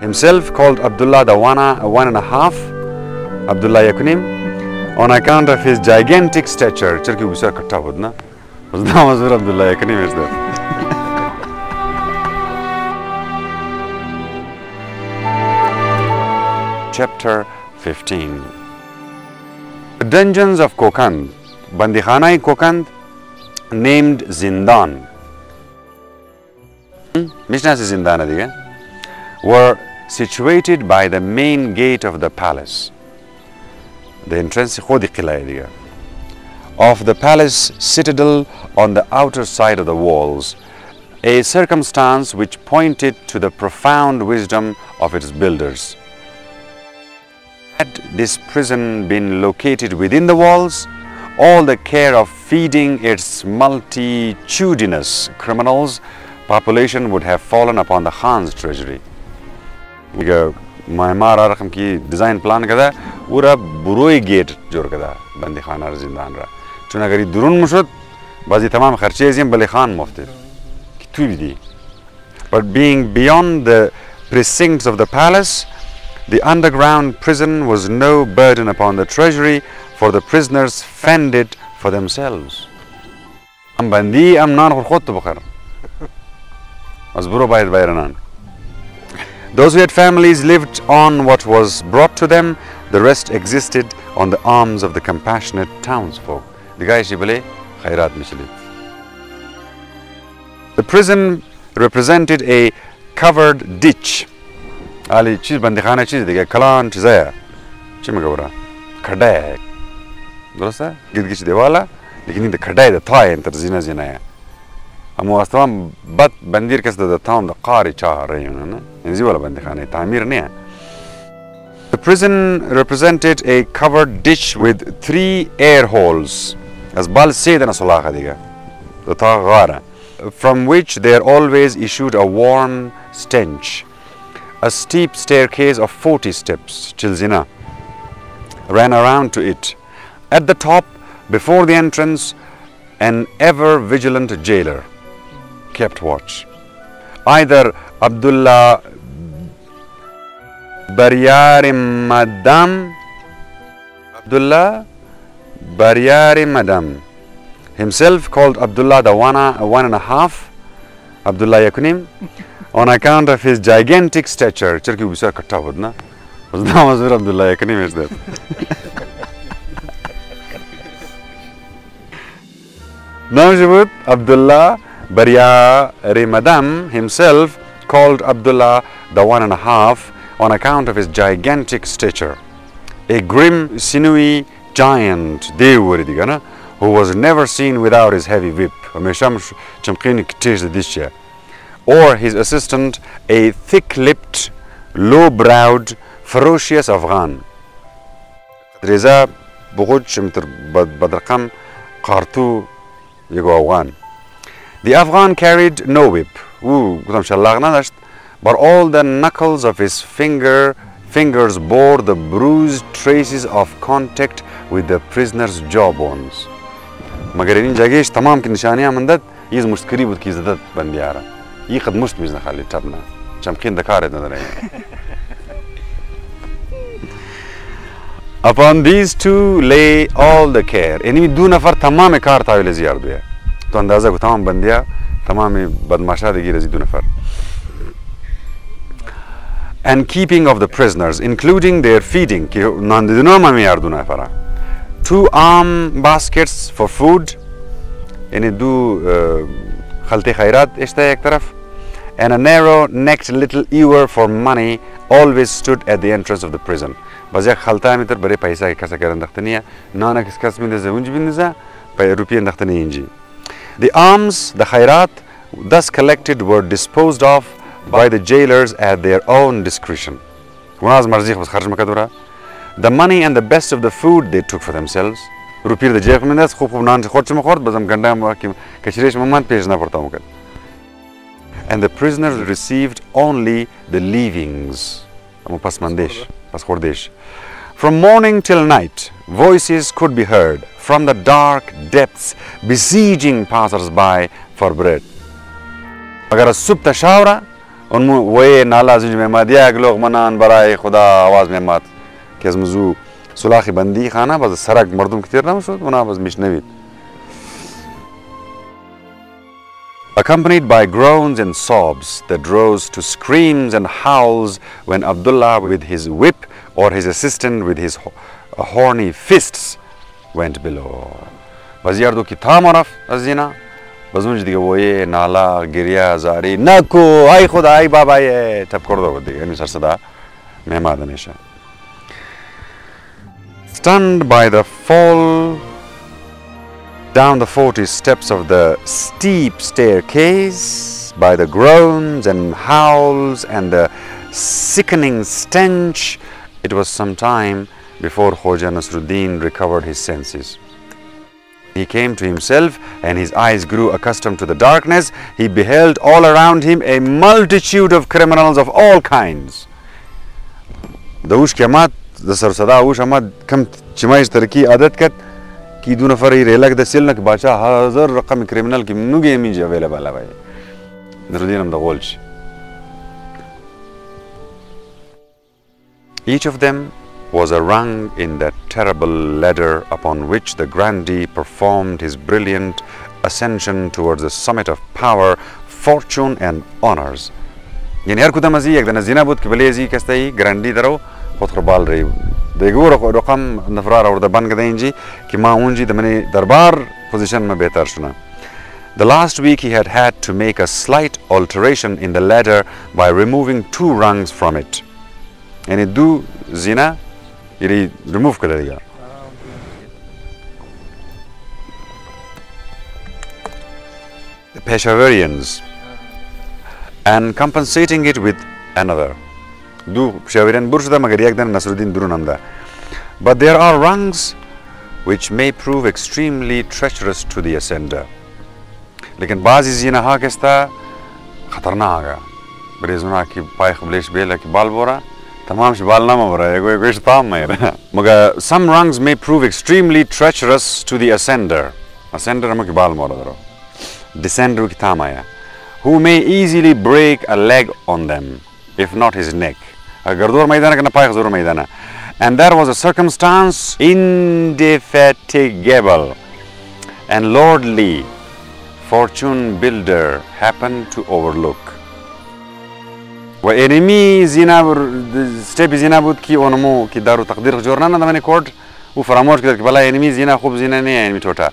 himself called Abdullah the one and a half, Abdullah Yakunim, on account of his gigantic stature. Abdullah Yakunim is there. Chapter 15. The dungeons of Kokand, Bandikhana-i Kokand, named Zindan, were situated by the main gate of the palace. The entrance of the palace citadel on the outer side of the walls, a circumstance which pointed to the profound wisdom of its builders. Had this prison been located within the walls, all the care of feeding its multitudinous criminals population would have fallen upon the Khan's treasury. हमारा रकम की design plan कदा पूरा बुरोई gate जोर कदा बंदी खाना जिंदान रहा चुना करी दुरुन मुशत बाजी तमाम खर्चे जिम बले खान मुफ्त कितु भी दी. But being beyond the precincts of the palace, the underground prison was no burden upon the treasury, for the prisoners fended for themselves. am bandi am nan khud bukhar azburo bayad bayranan. Those who had families lived on what was brought to them, the rest existed on the arms of the compassionate townsfolk. The prison represented a covered ditch. Ali cheez bandikhana cheez dega kalan chizaya chimagora khada dosta gidgish devala lekin the khada the tha enter zina zina amo astam bat bandir kas the town the qari cha rahe na inzi wala bandikhana ta'mir nahi. The prison represented a covered ditch with 3 air holes, as bal saydana sulaha diga the tha ghara, from which there always issued a warm stench. A steep staircase of 40 steps, Chilzina, ran around to it. At the top, before the entrance, an ever-vigilant jailer kept watch. Either Abdullah Baryari Madam, himself called Abdullah the one and a half, Abdullah Yakunim, on account of his gigantic stature. Abdullah Yakunim is there. Now Abdullah Baryari Madam, himself called Abdullah the one and a half, on account of his gigantic stature. A grim, sinewy giant, who was never seen without his heavy whip. Or his assistant, a thick-lipped, low-browed, ferocious Afghan. The Afghan carried no whip, but all the knuckles of his fingers bore the bruised traces of contact with the prisoner's jawbones. मगर इन जगह तमाम की निशानियां मंदत ये मुश्किल बुत की ज़दत बन दिया रहा ये खद मुश्त मिज़ना खाली टबना चमकीन दकार इतना रहे. Upon these two lay all the care. इन्हीं दो नफर तमाम कार ताविले ज़ियार दुया तो अंदाज़ा को तमाम बंदिया तमाम बदमाशा देगी रज़ी दो नफर. And keeping of the prisoners, including their feeding, कि नांदिदुना में यार दो नफरा. 2 arm baskets for food, यानी दो खलते खैरात इश्ता एक तरफ, and a narrow-necked little ewer for money always stood at the entrance of the prison. बज़िया खलता में तर बड़े पैसा के कैसा करन दख्तनिया, नाना किस किस्म में ज़रूंज बिंदज़ा, पे रुपये दख्तनी इंजी. The alms, the khairat, thus collected were disposed of by the jailers at their own discretion. The money and the best of the food they took for themselves. And the prisoners received only the leavings. From morning till night, voices could be heard from the dark depths besieging passers-by for bread. اون وی نالا زنج مهماد یک لغ منان برای خدا آواز مهماد که از موضوع سلاخی بندی خانه باز سرک مردم کتیر نمشد اونا باز میشنوید. Accompanied by groans and sobs that rose to screams and howls when Abdullah with his whip or his assistant with his horny fists went below. Baziyardo ki tamaraf azina bazunj diga woye nala giriya zari nako ay khuda ay baba ye tab kordo diga yani sarsada mehmad hamisha. Stunned by the fall down the 40 steps of the steep staircase, by the groans and howls and the sickening stench, it was some time before Khoja Nasreddin recovered his senses. He came to himself and his eyes grew accustomed to the darkness. He beheld all around him a multitude of criminals of all kinds. The ush kiamat, the sarsada ush amad kam chimaish tarki adat kat ki do nafar hi relak da silnak bacha hazar raqam criminal ki nuge mi available avai Nasreddin am da golch. Each of them was a rung in that terrible ladder upon which the grandee performed his brilliant ascension towards the summit of power, fortune and honors. Yani har kudam azi ek dana zina bud kibelezi kastai grandee daro khud kharbal rahi degor raqam nafrar aur da ban gadainji ki ma unji da mane darbar position mein behtar shuna. The last week he had had to make a slight alteration in the ladder by removing 2 rungs from it. Yani do zina iri remove करेगा. The Peshawarians and compensating it with another. Do Peshawarian burshda magar yak dan Nasreddin durun amda. But there are rungs which may prove extremely treacherous to the ascender. लेकिन बाज़ी ज़ीना हाँ किस्ता खतरनाक है. बरेज़ुना की पाय खबलेश बेला की बाल बोरा. Tamam shibal nama bora ego ishtam maira. Maga some rungs may prove extremely treacherous to the ascender. Ascender amaki bal mora daro. Descender ki tamaya. Who may easily break a leg on them, if not his neck. Gardur maidana kana pay ghazur maidana. And there was a circumstance indefatigable and lordly fortune builder happened to overlook. و enemy زینا step زینا بود کی اونمو کی دارو تقدیر جورنا نه من کورد و فراموش کرد که بلا enemy زینا خوب زینا نه enemy توتا.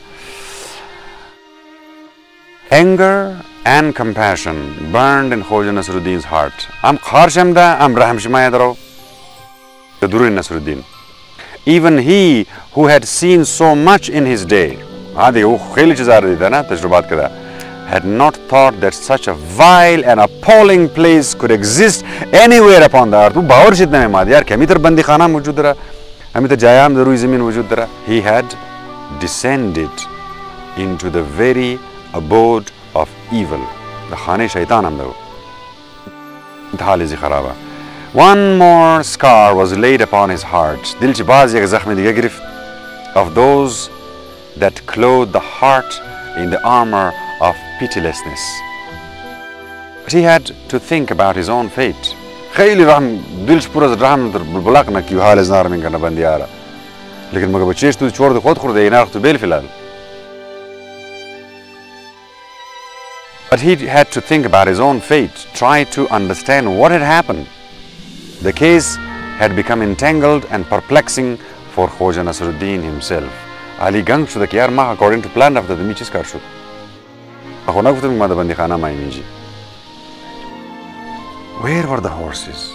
Anger and compassion burned in Khoja Nasreddin's heart. Am kharsham da am raham shmaya daro. Durun Nasreddin. Even he who had seen so much in his day, hadi wo kheli chizar dida na tajrubat kada, had not thought that such a vile and appalling place could exist anywhere upon the earth. वो बावर जितना में माद यार क्या मित्र बंदी खाना मौजूद रहा, हमें तो जायाम दरुई ज़मीन मौजूद रहा. He had descended into the very abode of evil. The खाने शैतान हम लोग. धालिज़ी खराबा. One more scar was laid upon his heart. दिल चिबाज़ एक ज़ख्म दिया गिरफ्त of those that clothed the heart in the armor of pitilessness. But he had to think about his own fate. خیلی رحم دلش پر از رحم در بلبلق نکی و حال از نار من کنه بندیارا. لیکن مگه بچهش تو چورد خود خورده این تو بیل فیلال. But he had to think about his own fate, try to understand what had happened. The case had become entangled and perplexing for Khoja Nasreddin himself. Ali gang شده که یار ما according to plan رفته دمی چیز کار شد. أخو نقطة من ماذا بندي خانة ما يميجي. Where were the horses?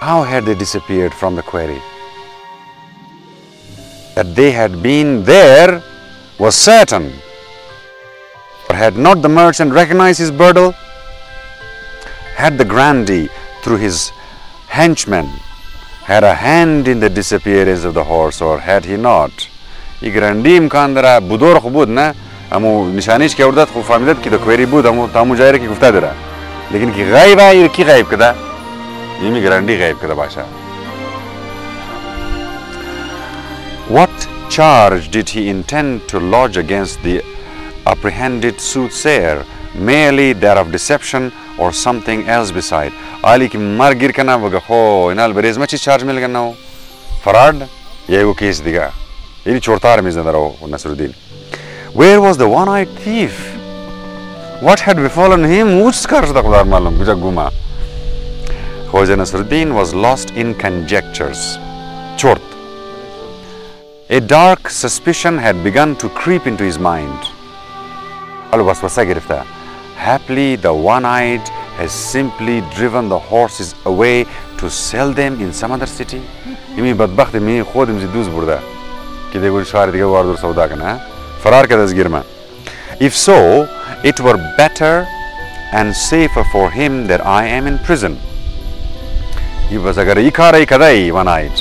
How had they disappeared from the quarry? That they had been there was certain. But had not the merchant recognized his burden? Had the grandee, through his henchmen, had a hand in the disappearance of the horse, or had he not? I grandee imkandara budor khubud na. امو نشانیش که ارداد خوب فهمیدد که دکوری بود امو تامو جایره که گفته داره لیکن که غیب آئی کی غیب کده یمی گرندی غیب کده باشا. What charge did he intend to lodge against the apprehended soothsayer? Merely that of deception, or something else beside. Ali ki mar gir kana waga ho inal berez machi charge mil gana ho. Farad ye wo case diga. Ili chortar me zanda raho Nasreddin. Where was the one-eyed thief? What had befallen him? Uskar shda khudar malum kuja guma. Khoja Nasreddin was lost in conjectures. Chort. A dark suspicion had begun to creep into his mind. Happily, the one-eyed has simply driven the horses away to sell them in some other city. If so, it were better and safer for him that I am in prison. One-eyed.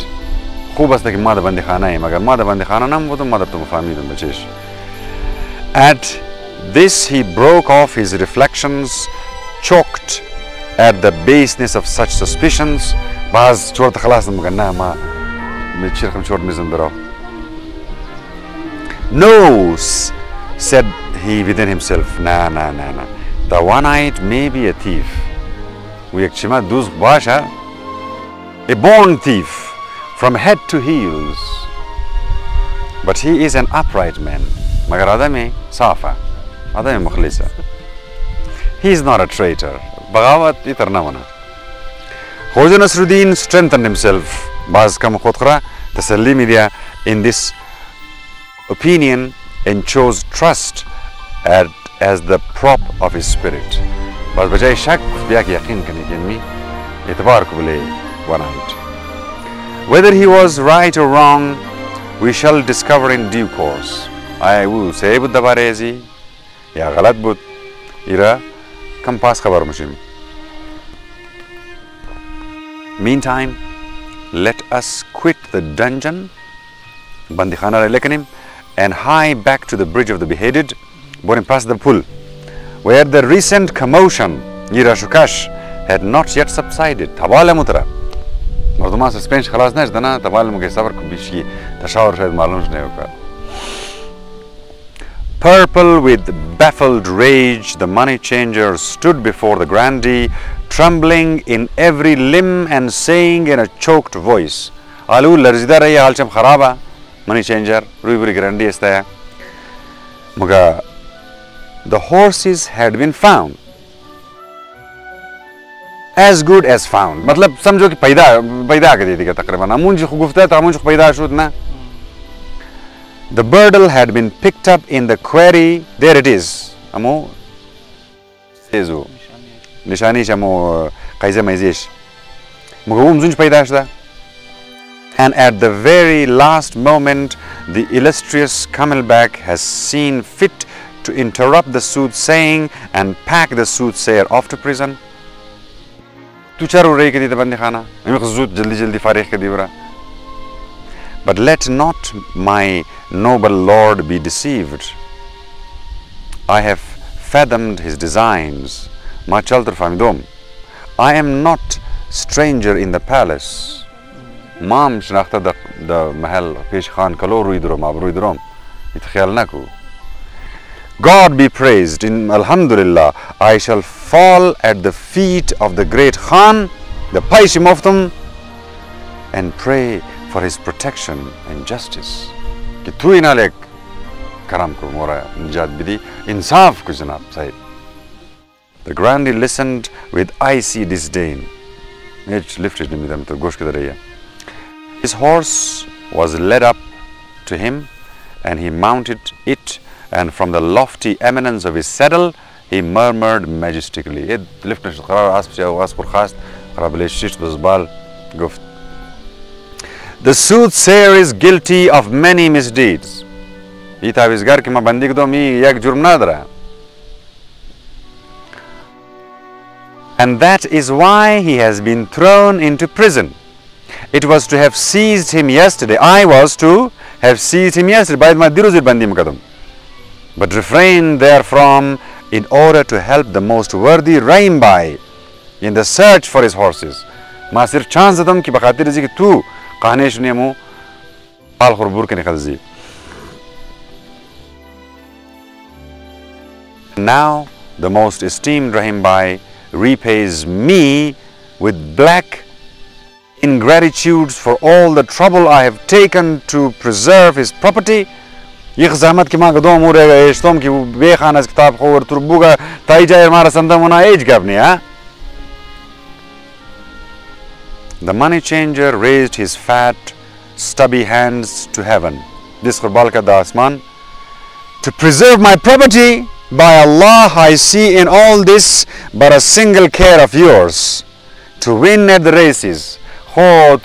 At this he broke off his reflections, choked at the baseness of such suspicions. No, said he within himself, the one-eyed may be a thief. A born thief from head to heels, but he is an upright man. He is not a traitor. Khoja Nasreddin strengthened himself in this opinion and chose trust as the prop of his spirit. Whether he was right or wrong, we shall discover in due course. I will say Buddha Barezi, Ya Galat Bud, Ira, Kampas Khabar Mushim. Meantime, let us quit the dungeon, Bandikhana Lekanim, and hie back to the bridge of the beheaded, Borim past the pool, where the recent commotion, Ira Shukash, had not yet subsided. Tabala Mutra. مردمان سسپنش خلاص نشده نه تا معلومه که صبر کن بیشی تشاور شاید معلومش نیوکرد. Purple with baffled rage, the money changer stood before the grandee, trembling in every limb and saying in a choked voice, "Alu larzida rahi halcham kharaba." Money changer, ruiburi grandee istaya. Muga, the horses had been found. As good as found. मतलब समझो कि पैदा कर दी तकरीबन अमून जी खुगुफ्ता तो अमून जी पैदा शुद्ध ना. The burdle had been picked up in the quarry. There it is. Amo सेज़ो निशानी शमो कैसे मैज़ेश. मुगुम जुंज पैदा शुद्ध. And at the very last moment, the illustrious camelback has seen fit to interrupt the soothsaying and pack the soothsayer off to prison. But let not my noble lord be deceived. I have fathomed his designs. I am not stranger in the palace. Mam shnakhta the mahal pesh khan kalo ruidrom abruidrom. It khayal naku. God be praised, in Alhamdulillah, I shall fall at the feet of the great Khan, the Paishim of them, and pray for his protection and justice. Ki tu inalek karam ko mora njad bidi insaf ko janab sahib. The grandee listened with icy disdain. His horse was led up to him, and he mounted it. And from the lofty eminence of his saddle, he murmured majestically. The soothsayer is guilty of many misdeeds. And that is why he has been thrown into prison. It was to have seized him yesterday. I was to have seized him yesterday. But refrain therefrom in order to help the most worthy Raimbai in the search for his horses. Masir chance adam ki bakhatir ji ki tu kahne shuniye mu pal khurbur ke nikhal zi. Now the most esteemed Rahimbai repays me with black ingratitude for all the trouble I have taken to preserve his property. The money changer raised his fat, stubby hands to heaven. This Khurbalka Dasman. To preserve my property, by Allah, I see in all this but a single care of yours, to win at the races. The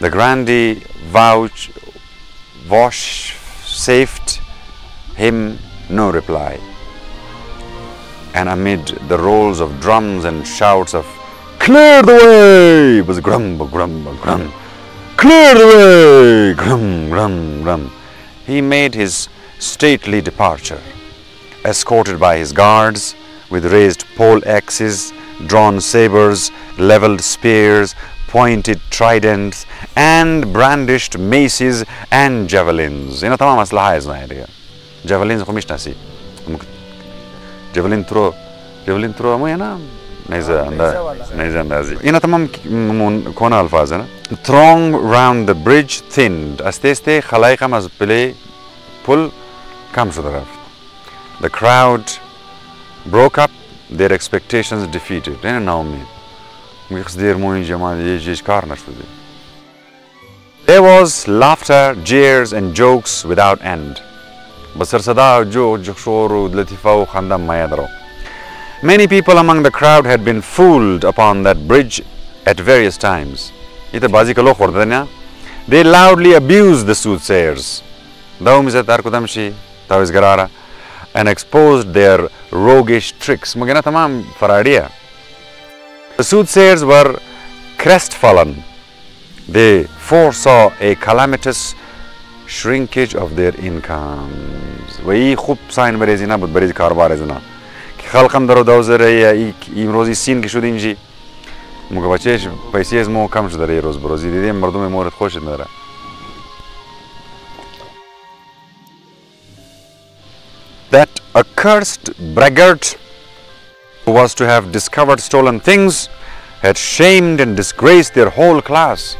grandee vouchsafed him no reply, and amid the rolls of drums and shouts of "Clear the way!" was grumble, grumble, grum. Clear the way! Grum, grum, grum. He made his stately departure, escorted by his guards with raised pole axes, drawn sabers, leveled spears, pointed tridents, and brandished maces and javelins. You know, tamam aslaha is na javelins ko mishnasi. Javelin throw mo yana. Throng round the bridge thinned. The crowd broke up, their expectations defeated. There was laughter, jeers, and jokes without end. Many people among the crowd had been fooled upon that bridge at various times. They loudly abused the soothsayers and exposed their roguish tricks. The soothsayers were crestfallen. They foresaw a calamitous shrinkage of their incomes. خلقم درو دوزره یا امروزی سین که شد اینجی موقع بچهش پیسی از مو کم شده روز بروزی دیدیم مردم مورد خوش نداره. That accursed braggart who was to have discovered stolen things had shamed and disgraced their whole class.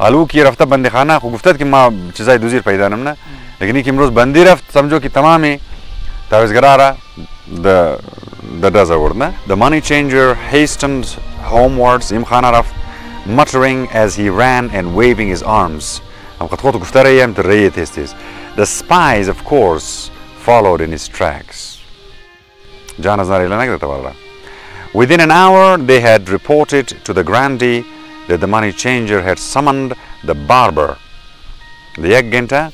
आलू की रफ्ता बंदी खाना को गुफ्तत कि माँ चीज़ाई दूसरी पैदा नमना लेकिन कि इमरोज़ बंदी रफ्त समझो कि तमामी ताविज़गरारा the desert. The money changer hastened homewards, muttering as he ran and waving his arms. The spies, of course, followed in his tracks. Within an hour, they had reported to the grandee that the money changer had summoned the barber. The Yaggenta,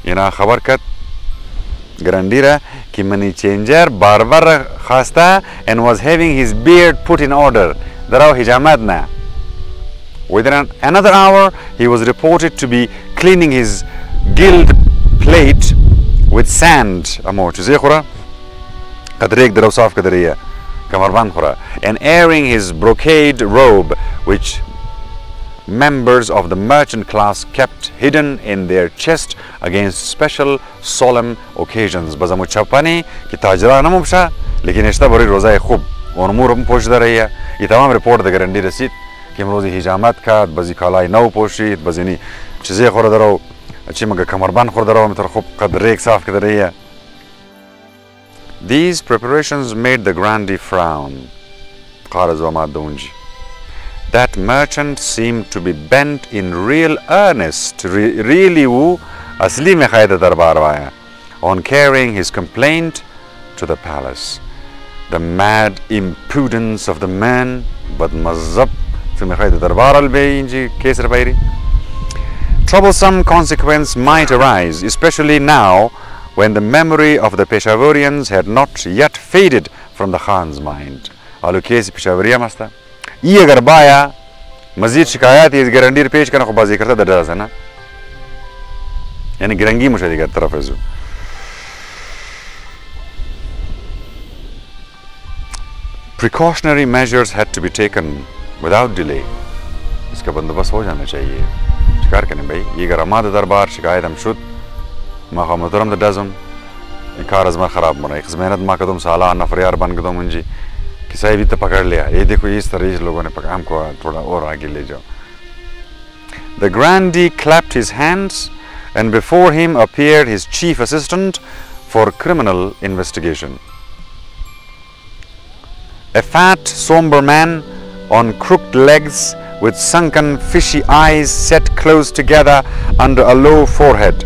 khabarkat Grandira ki money changer barber khasta and was having his beard put in order. Darao hijamat na. Within another hour, he was reported to be cleaning his gilt plate with sand. And airing his brocade robe, which members of the merchant class kept hidden in their chest against special solemn occasions. Bazamu chapani ki tajra na mubsha lekin ishta bari roza khub umur poshda rahiya. Ye tamam report de grandi rasid ki imrozi hijamat kad bazi khalai nau poshid bazini chize khore daro achi maga kamarban khore daro mitar khub qad rek saaf kar rahiya. These preparations made the grandee frown. Qaraz wa madunji. That merchant seemed to be bent in real earnest, really asli mein khayda darbar aaya, on carrying his complaint to the palace. The mad impudence of the man, but mazab mein khayda darbar al inji case rabairi. Troublesome consequence might arise, especially now when the memory of the Peshawarians had not yet faded from the Khan's mind. Alu case Peshawariya masta. ये अगर बाया मज़ीद शिकायत इस guarantee पेश करना खुबाज़ी करता दर्जा है ना यानी गिरंगी मुशादी का तरफ है जो precautionary measures had to be taken without delay. इसका बंदोबस्त हो जाना चाहिए چیکار کنیم بایی اگر ما در دربار شکایتم شد ما خواهم محترم دازم این کار از من خراب بنا एक मेहनत माँ कदम साला नफरियार बन गए मुंजी कि सही भी तो पकड़ लिया ये देखो इस तरह इस लोगों ने पकड़ हमको थोड़ा और आगे ले जाओ. The grandee clapped his hands and before him appeared his chief assistant for criminal investigation. A fat, somber man on crooked legs with sunken, fishy eyes set close together under a low forehead.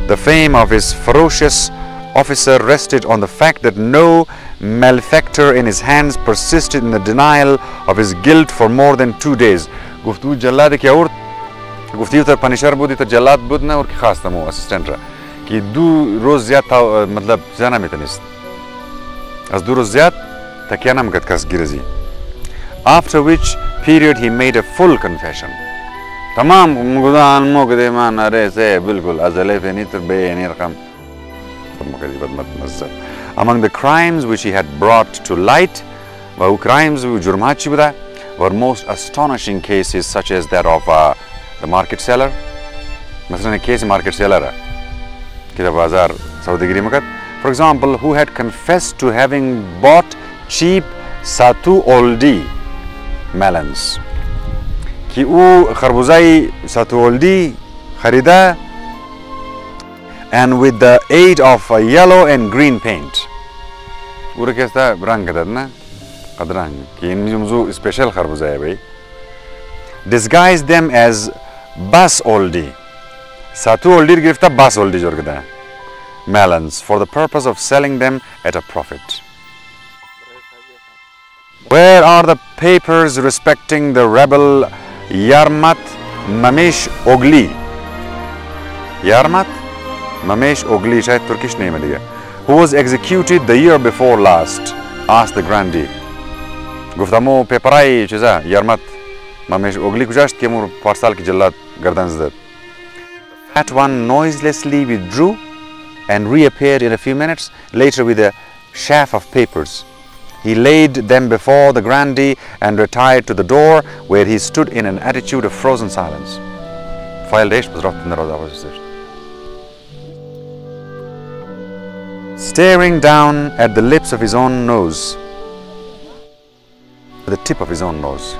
The fame of his ferocious officer rested on the fact that no malefactor in his hands persisted in the denial of his guilt for more than 2 days. گفتو جلاد کی اور گفتی تو پنیشر بودی تو جلاد بود نه اور کی خواستم او اسیستنت را کی 2 روز زیاد تا مطلب زنا میتونست از 2 روز زیاد تا کیا نام گت کس گیرزی. After which period he made a full confession. تمام مقدان مقدم انا رئيسه بالكل ازله فنيتر بيني رقم. Among the crimes which he had brought to light, وهو crimes جرمات بدا, were most astonishing cases such as that of the market seller. مثلا case market seller كده بازار سوداگری مكت. For example, who had confessed to having bought cheap Satu Oldi melons. कि वो खरबूजाई Satu Oldi खरीदा and with the aid of a yellow and green paint. पूरा कैसा रंग कदर ना कदरंग कि इन जो special खरबूजा है भाई. Disguised them as Bas Oldi. Satu Oldi गिरफ्ता Bas Oldi जोड़ कदा melons for the purpose of selling them at a profit. Where are the papers respecting the rebel Yarmat Mamesh Ogli? Yarmat Mamesh Ogli, shayad Turkish name hai, who was executed the year before last, asked the grandee. Guftamo paperai chiza Yarmat Mamesh Ogli kujasht ki amur parsal ki jallat gardan zdat. The fat one noiselessly withdrew and reappeared in a few minutes later with a sheaf of papers. He laid them before the grandee and retired to the door, where he stood in an attitude of frozen silence. Staring down at the lips of his own nose, the tip of his own nose.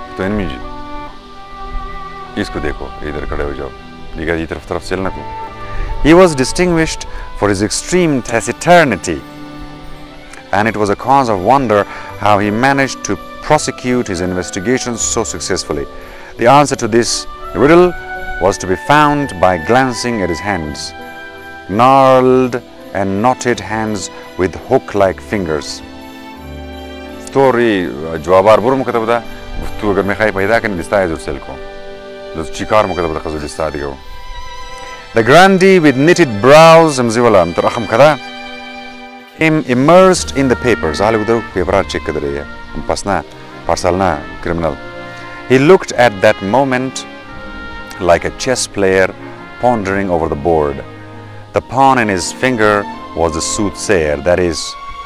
He was distinguished for his extreme taciturnity, and it was a cause of wonder how he managed to prosecute his investigations so successfully. The answer to this riddle was to be found by glancing at his hands, gnarled and knotted hands with hook-like fingers. Story jawabar buru mukatab da tu agar mekhai paida kan lista hai zur ko dos chikar mukatab da khazul lista digo. The grandee with knitted brows amziwala mtarakham kada immersed in the papers. Criminal. He looked at that moment like a chess player pondering over the board. The pawn in his finger was the soothsayer, that is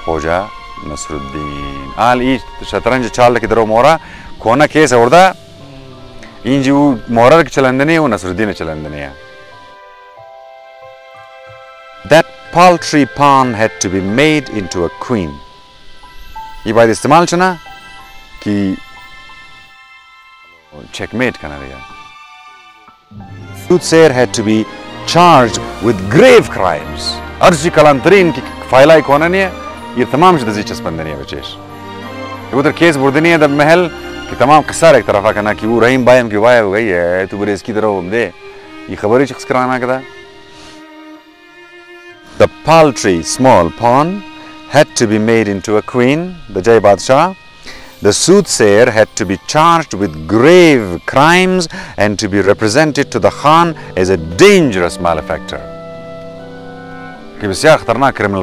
Khoja Nasreddin. Al each shatranj chal kidro mora kona case orda inju mora chalandane o Nasreddin chalandane. That paltry pawn had to be made into a queen. ये बात इस्तेमाल चना कि checkmate करना रहेगा. Soothsayer had to be charged with grave crimes. अर्जी कलांतरीन की phyla Ikauna नहीं है. ये तमाम चीज़ें चस्पंदनी है बच्चेश. ये उधर केस बुर्दनी है दब महल कि तमाम किस्सा एक तरफ़ा करना कि वो रहीम बायम की वाय हो गई है तो बड़े इसकी तरह हम दे ये खबरी चक्स कराना कदा. The paltry small pawn had to be made into a queen, the Jai Badshah. The soothsayer had to be charged with grave crimes and to be represented to the Khan as a dangerous malefactor. Criminal.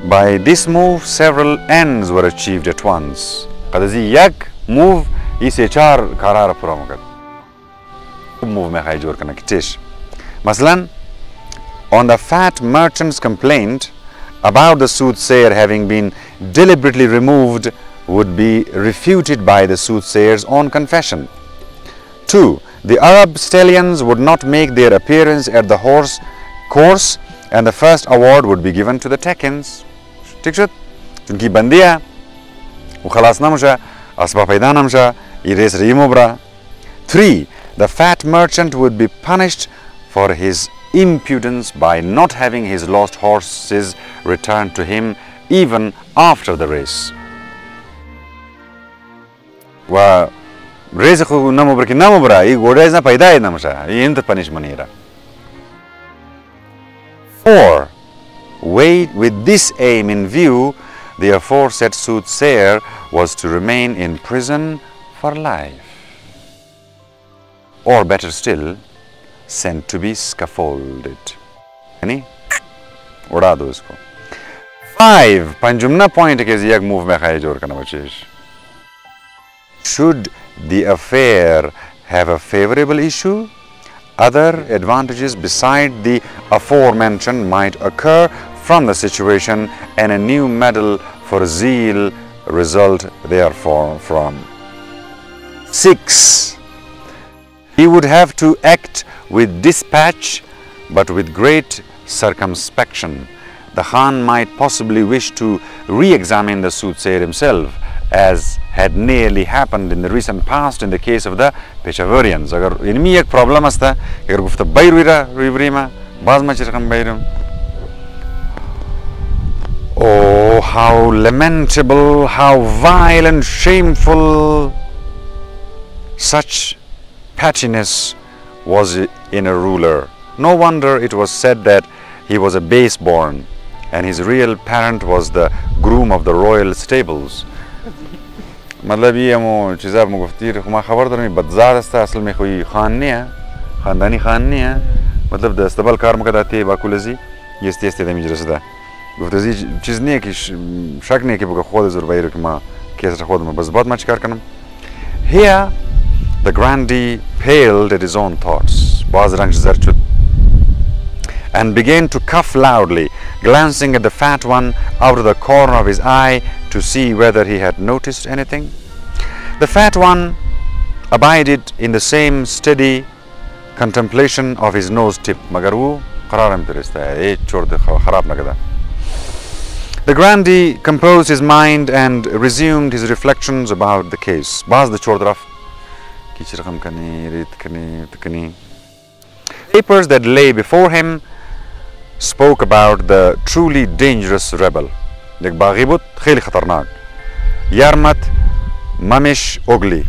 By this move, several ends were achieved at once. Move Maslan, on the fat merchant's complaint about the soothsayer having been deliberately removed would be refuted by the soothsayer's own confession. 2. The Arab stallions would not make their appearance at the horse course and the first award would be given to the Tekkens. ठीक शद? क्योंकि बंदिया वो खलास ना मुझा असबा पैदा ना मुझा ये रेस रीमो बरा. 3. The fat merchant would be punished for his impudence by not having his lost horses returned to him even after the race. Wa race ko namu bra ki namu bra I goda is na paida hai namusha I int punishment era. 4. With this aim in view, the aforesaid soothsayer was to remain in prison for life, or better still, sent to be scaffolded. Any? Uda do isko. 5. Panjumna point ke yak move mein khai jor kana bachish. Should the affair have a favorable issue, other advantages beside the aforementioned might occur from the situation and a new medal for zeal result therefore from. 6. He would have to act with dispatch but with great circumspection. The Khan might possibly wish to re-examine the soothsayer himself, as had nearly happened in the recent past in the case of the Peshawarians. Agar inmi ek problem asta, agar gufta bayruira ribrima, bazma chirkam bayrum. Oh, how lamentable, how vile and shameful such pettiness was in a ruler. No wonder it was said that he was a base-born and his real parent was the groom of the royal stables. मतलब ये मो चीज़ा मुगफ्तीर खुमा खबर तो नहीं बदज़ार अस्ता असल में कोई खान नहीं है खानदानी खान नहीं है मतलब दस्तबल कार मकदाती है बाकुलज़ी ये स्टेस्ट दमी जरसदा गुफ्तज़ी चीज़ नहीं है कि शक नहीं है कि बुका खुद ज़रूर बाइर कि माँ कैसे खुद में बस बहुत मच कार करना. Here the grandee paled at his own thoughts, बाज़ रंग ज़रचुत, and began to cough loudly, glancing at the fat one out of the corner of his eye to see whether he had noticed anything. The fat one abided in the same steady contemplation of his nose tip. Magar wo qararam pirista hai, chhod de kharab na kada. The grandee composed his mind and resumed his reflections about the case. Baaz the chhod raf ki chirqam kani rit kani tkani. Papers that lay before him spoke about the truly dangerous rebel. Like Baghibut, kheli khatarnak. Yarmat Mamish Ogli,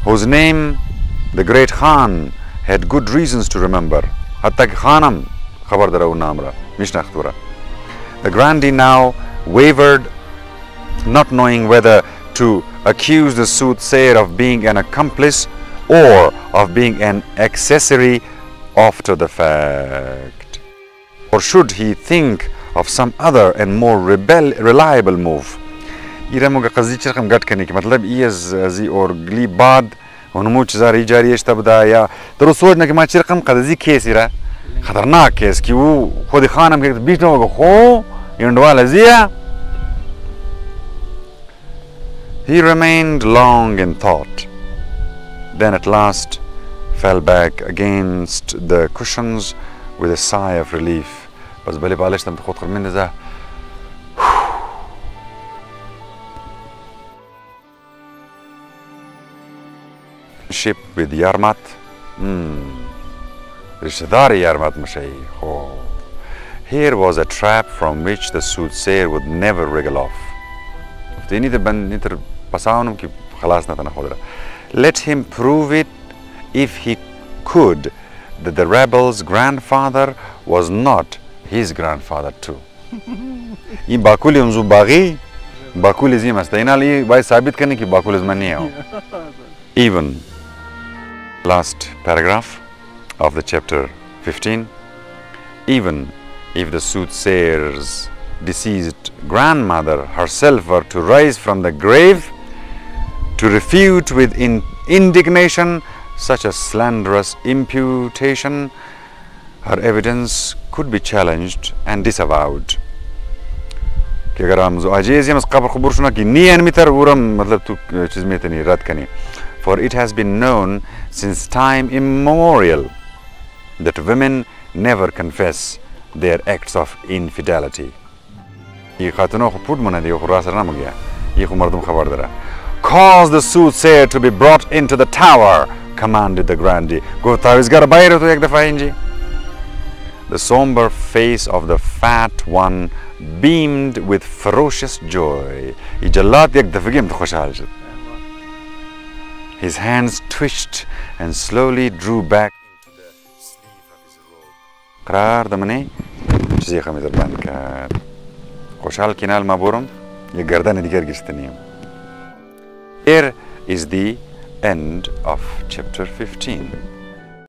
whose name the great Khan had good reasons to remember. Hatta ki Khanam khabar dara namra, mishna khtura. The grandee now wavered, not knowing whether to accuse the soothsayer of being an accomplice or of being an accessory after the fact. Or should he think of some other and more reliable move? يرموك قصدي شرقم قد كنيك मतलब إيز زي أورغلي بعد ونموش زاري جاري إيش تبدا يا ترسوجنا كمان شرقم قصدي كيس يرا خطرناك كيس كيو خودي خانم كيت بيشنو خو يندوال زيا. He remained long in thought, then at last fell back against the cushions with a sigh of relief. بس بالي بالش تم تخوض من ذا. Ship with Yarmat. Rishdari Yarmat Mashay. Oh. Here was a trap from which the soothsayer would never wriggle off. Let him prove it if he could that the rebel's grandfather was not his grandfather too. In Bakuli umzu baghi, Bakuli zimastainali by sabit karne ki Bakul izmani. Even last paragraph of the chapter 15. Even if the soothsayer's deceased grandmother herself were to rise from the grave to refute with indignation such a slanderous imputation, her evidence could be challenged and disavowed. For it has been known since time immemorial that women never confess their acts of infidelity. Cause the soothsayer to be brought into the tower, commanded the grandee. The somber face of the fat one beamed with ferocious joy. His hands twitched and slowly drew back into the sleeve of his robe. قرار دمني چیزی خمیزر بند کرد. خوشحال کنال ما برم یه گردن دیگر گشتنیم. Here is the end of chapter 15.